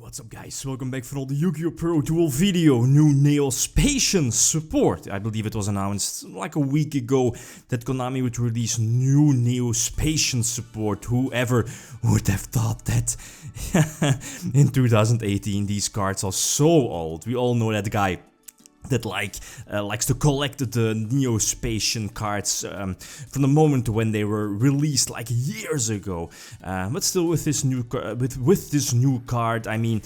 What's up guys, welcome back for another YgoPro duel video, new Neo-Spacian support. I believe it was announced like a week ago that Konami would release new Neo-Spacian support. Whoever would have thought that in 2018 these cards are so old. We all know that guy that likes to collect the Neo-Spacian cards from the moment when they were released like years ago. But still, with this new card, I mean,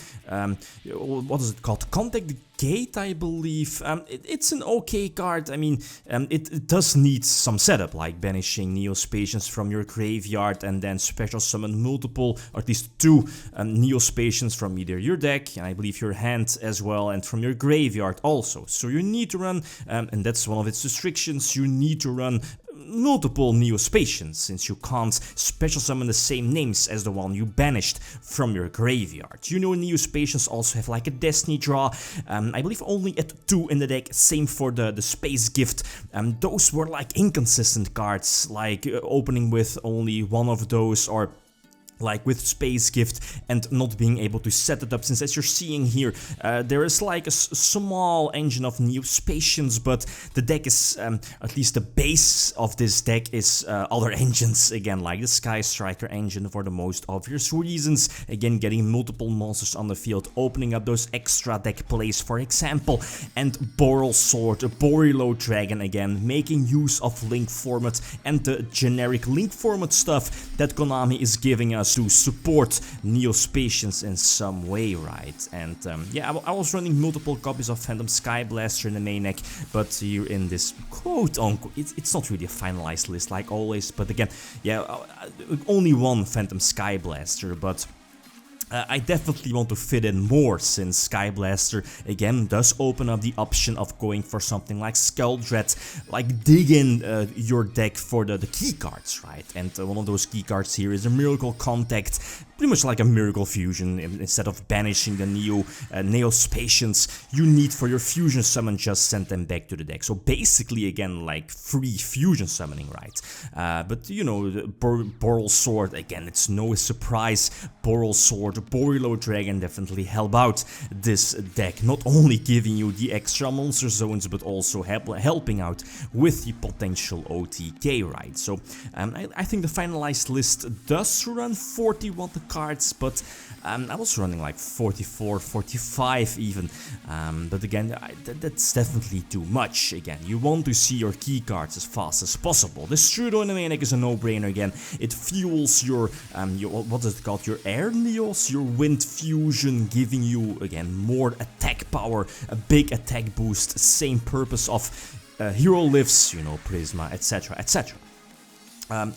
what is it called? Contact Gate, I believe. It's an okay card. I mean, it does need some setup, like banishing Neo-Spacians from your graveyard and then special summon multiple, or at least two Neo-Spacians from either your deck, and I believe your hand as well, and from your graveyard also. So you need to run, and that's one of its restrictions, you need to run multiple Neo-Spacians, since you can't special summon the same names as the one you banished from your graveyard. You know, Neo-Spacians also have like a Destiny draw, I believe only at 2 in the deck, same for the Space Gift. Those were like inconsistent cards, like opening with only one of those, or like with Space Gift and not being able to set it up, since as you're seeing here, there is like a small engine of Neo-Spacians, but the deck is, at least the base of this deck is other engines, again, like the Sky Striker engine for the most obvious reasons, again, getting multiple monsters on the field, opening up those extra deck plays, for example, and Boral Sword, Borilo Dragon, again, making use of Link format and the generic Link format stuff that Konami is giving us to support Neo-Spacians in some way, right? And yeah, I was running multiple copies of Phantom Sky Blaster in the main deck, but here in this quote-unquote, it's not really a finalized list like always, but again, yeah, only one Phantom Sky Blaster, but I definitely want to fit in more, since Sky Blaster again does open up the option of going for something like Skull Dread, like dig in your deck for the key cards, right? And one of those key cards here is a Miracle Contact, pretty much like a Miracle Fusion. Instead of banishing the Neo-Spacians, you need for your fusion summon just send them back to the deck. So basically, again, like free fusion summoning, right? But you know, the Boral Sword, again, it's no surprise. Boral Sword, Borilo Dragon definitely help out this deck, not only giving you the extra monster zones, but also helping out with the potential OTK, right? So I think the finalized list does run 41 cards, but I was running like 44, 45 even, but again, that's definitely too much. Again, you want to see your key cards as fast as possible. The Strudo in the main deck is a no-brainer. Again, it fuels your what is it called, your air Neos, your wind fusion, giving you again more attack power, a big attack boost, same purpose of hero lifts, you know, Prisma, etc, etc.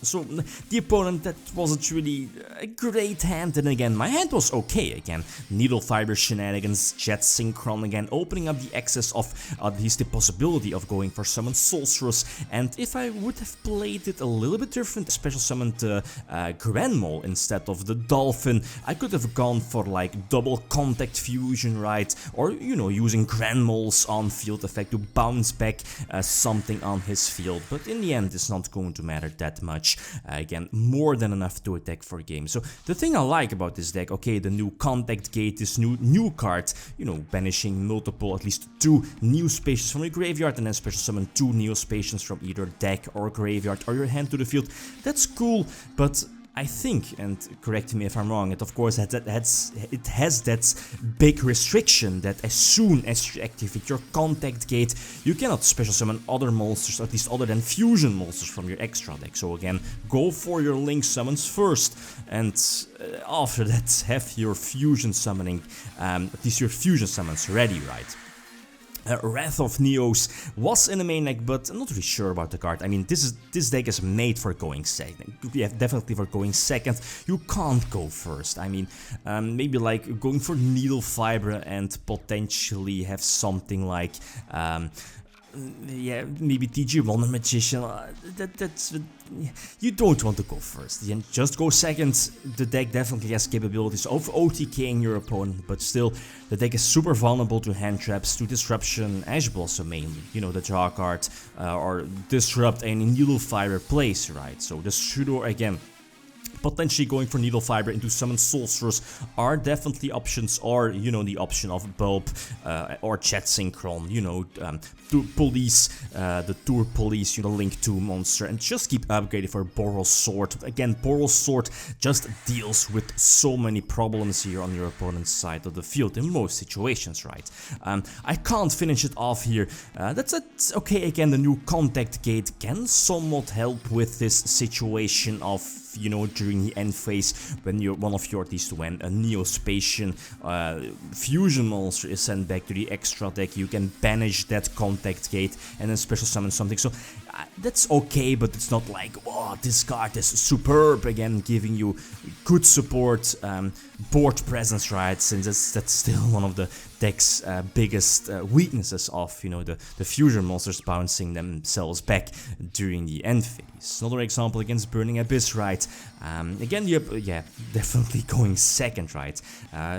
So the opponent, that wasn't really a great hand, and again, my hand was okay. Again, Needle Fiber Shenanigans, Jet Synchron, again, opening up the access of at least the possibility of going for Summon Sorceress, and if I would have played it a little bit different, special summoned Granmole instead of the Dolphin, I could have gone for like double Contact Fusion, right, or you know, using Granmole's on field effect to bounce back something on his field, but in the end it's not going to matter that much. Again, more than enough to attack for game. So the thing I like about this deck, okay, the new Contact Gate, this new card, you know, banishing multiple, at least 2 Neo-Spacians from your graveyard and then special summon 2 Neo-Spacians from either deck or graveyard or your hand to the field. That's cool, but I think, and correct me if I'm wrong, it of course has that big restriction that as soon as you activate your Contact Gate, you cannot special summon other monsters, at least other than fusion monsters from your extra deck. So again, go for your Link summons first, and after that have your fusion summoning, at least your fusion summons ready, right? Wrath of Neos was in the main deck, but I'm not really sure about the card. I mean, this deck is made for going second. Yeah, definitely for going second. You can't go first. I mean, maybe like going for Needle Fiber and potentially have something like yeah, maybe TG Wonder Magician. That's you don't want to go first. You just go second. The deck definitely has capabilities of OTKing your opponent, but still, the deck is super vulnerable to hand traps, to disruption, Ash Blossom mainly. You know, the draw card or disrupt any Needle Fiber plays, right? So the Strudo again potentially going for Needle Fiber into Summon Sorceress are definitely options, or, you know, the option of Bulb or Chat Synchron, you know, to police, the Tour Police, you know, Link 2 monster, and just keep upgrading for Boral's Sword. Again, Boral's Sword just deals with so many problems here on your opponent's side of the field in most situations, right? I can't finish it off here. That's okay. Again, the new Contact Gate can somewhat help with this situation of, you know, during the end phase, when one of your, at least when a Neo-Spacian fusion monster is sent back to the extra deck, you can banish that Contact Gate and then special summon something. So that's okay, but it's not like, wow, this card is superb, again, giving you good support, board presence, right? Since that's still one of the deck's biggest weaknesses of, you know, the fusion monsters bouncing themselves back during the end phase. Another example against Burning Abyss, right? Again, yeah, definitely going second, right?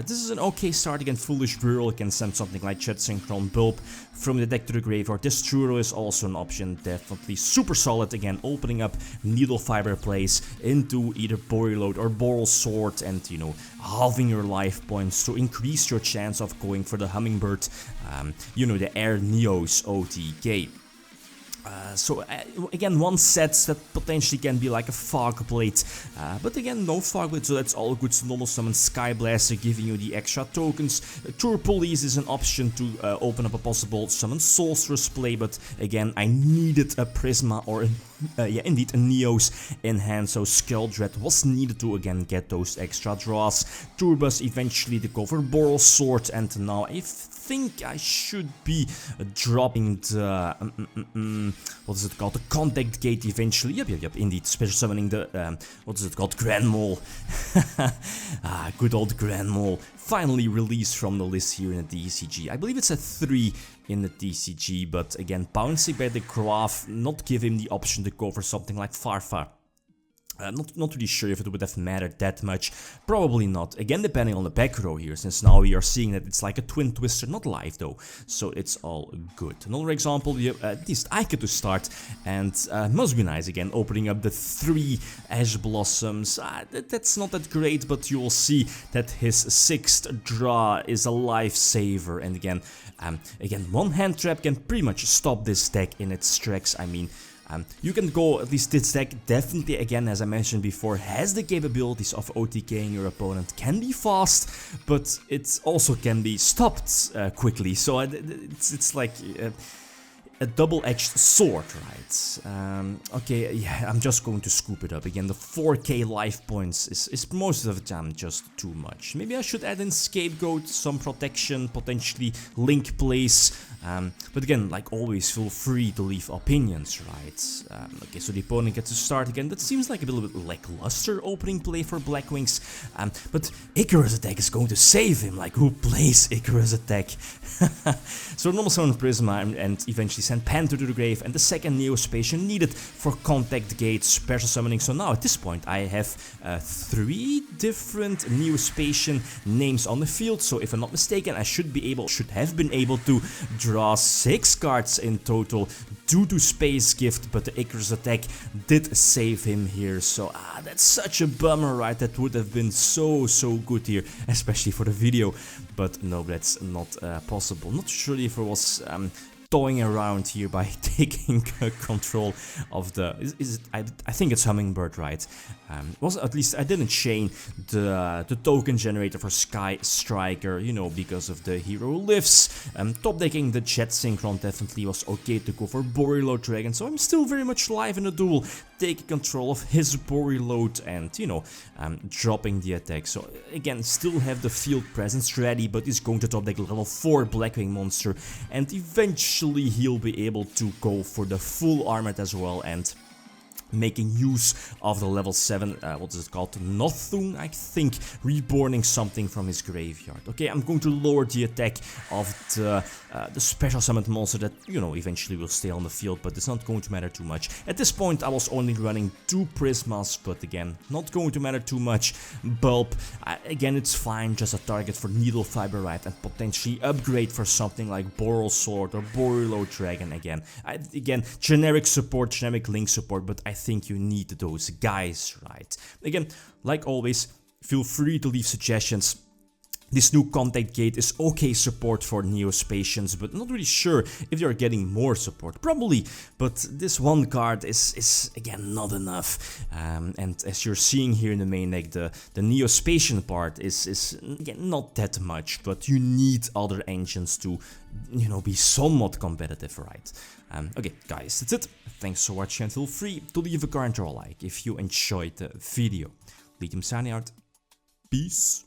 This is an okay start against Foolish Burl. You can send something like Chat Synchron Bulb from the deck to the graveyard. This Truro is also an option, definitely super solid. Again, opening up Needle Fiber plays into either Boreload or Boral's Sword, and, you know, halving your life points to increase your chance of going for the Hummingbird, you know, the Air Neos OTK. So again, one set that potentially can be like a Fog Blade, but again, no Fog Blade, so that's all good. So normal summon Sky Blaster, giving you the extra tokens. Tour Police is an option to open up a possible Summon Sorceress play, but again, I needed a Prisma or yeah, indeed a Neos in hand, so Skull Dread was needed to again get those extra draws. Turbus eventually to go for Boral's Sword, and now I think I should be dropping the what is it called, the Contact Gate eventually. Yep, indeed, special summoning the what is it called, Grand Mole. Good old Grand Mole, finally released from the list here in the DCG. I believe it's a 3 in the DCG, but again, bouncing by the Graph, not give him the option to go for something like Farfa. Not really sure if it would have mattered that much, probably not, again depending on the back row here, since now we are seeing that it's like a Twin Twister, not live though, so it's all good. Another example, at least I get to start, and must be nice again, opening up the 3 Ash Blossoms. That's not that great, but you will see that his 6th draw is a lifesaver, and again, one hand trap can pretty much stop this deck in its tracks. I mean, you can go, at least this deck definitely, again, as I mentioned before, has the capabilities of OTKing your opponent, can be fast, but it also can be stopped quickly, so it's like a double-edged sword, right? Okay, yeah, I'm just going to scoop it up. Again, the 4k life points is most of the time just too much. Maybe I should add in Scapegoat, some protection, potentially Link plays. But again, like always, feel free to leave opinions, right? Okay, so the opponent gets to start again. That seems like a little bit lackluster opening play for Blackwings. But Icarus Attack is going to save him. Like, who plays Icarus Attack? So normal summon Prisma and eventually send Panther to the grave, and the second Neo-Spacian needed for Contact Gate special summoning. So now at this point I have 3 different Neo-Spacian names on the field. So if I'm not mistaken, I should have been able to draw 6 cards in total due to Space Gift, but the Icarus Attack did save him here. So that's such a bummer, right? That would have been so good here, especially for the video, but no, that's not possible. Not sure if it was toying around here by taking control of the, I think it's Hummingbird, right? Was at least I didn't chain the token generator for Sky Striker, you know, because of the hero lifts. Top decking the Chat Synchron definitely was okay to go for Boreload Dragon, so I'm still very much live in the duel, taking control of his Boreload and, you know, dropping the attack. So again, still have the field presence ready, but he's going to top deck level 4 Blackwing monster, and eventually he'll be able to go for the full armored as well, and making use of the level 7, what is it called, Nothung, I think, reborning something from his graveyard. Okay, I'm going to lower the attack of the special summoned monster that, you know, eventually will stay on the field, but it's not going to matter too much. At this point I was only running 2 Prismas, but again, not going to matter too much. Bulb, again, it's fine, just a target for Needle Fiber, right, and potentially upgrade for something like Boral's Sword or Boreload Dragon again. Again, generic support, generic Link support, but I think you need those guys, right? Again, like always, feel free to leave suggestions. This new contact gate is okay support for Neo-Spacians, but not really sure if they are getting more support. Probably, but this one card is again not enough. And as you're seeing here in the main deck, the Neo-Spacian part is again not that much, but you need other engines to, you know, be somewhat competitive, right? Okay, guys, that's it. Thanks for watching, and feel free to leave a comment or a like if you enjoyed the video. Lithium signing out. Peace.